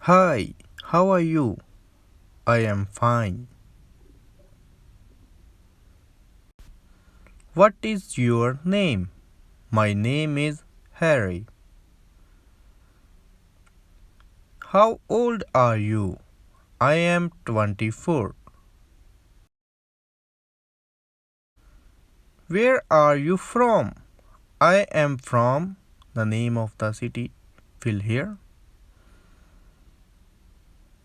Hi, how are you? I am fine. What is your name? My name is Harry. How old are you? I am 24. Where are you from? I am from the name of the city. Fill here.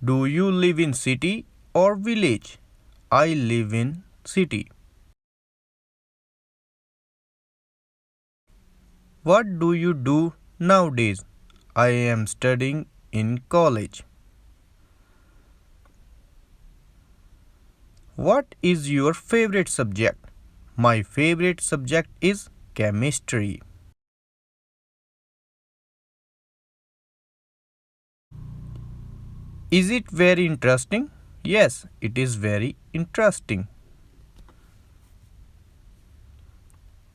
Do you live in city or village? I live in city. What do you do nowadays? I am studying in college. What is your favorite subject? My favorite subject is chemistry. Is it very interesting? Yes, it is very interesting.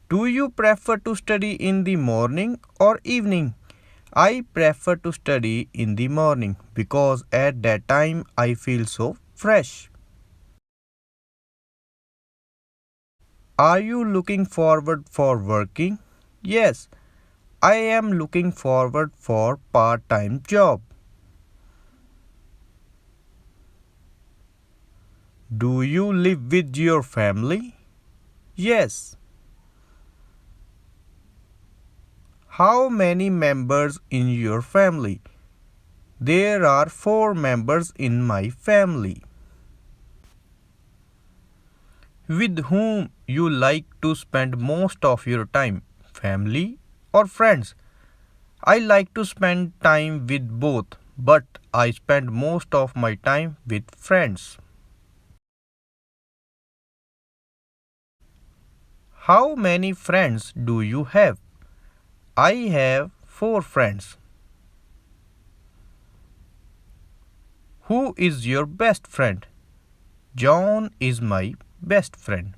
Do you prefer to study in the morning or evening? I prefer to study in the morning because at that time I feel so fresh. Are you looking forward for working? Yes, I am looking forward for part-time job. Do you live with your family? Yes. How many members in your family? There are 4 members in my family. With whom you like to spend most of your time? Family or friends? I like to spend time with both, but I spend most of my time with friends. How many friends do you have? I have 4 friends. Who is your best friend? John is my best friend.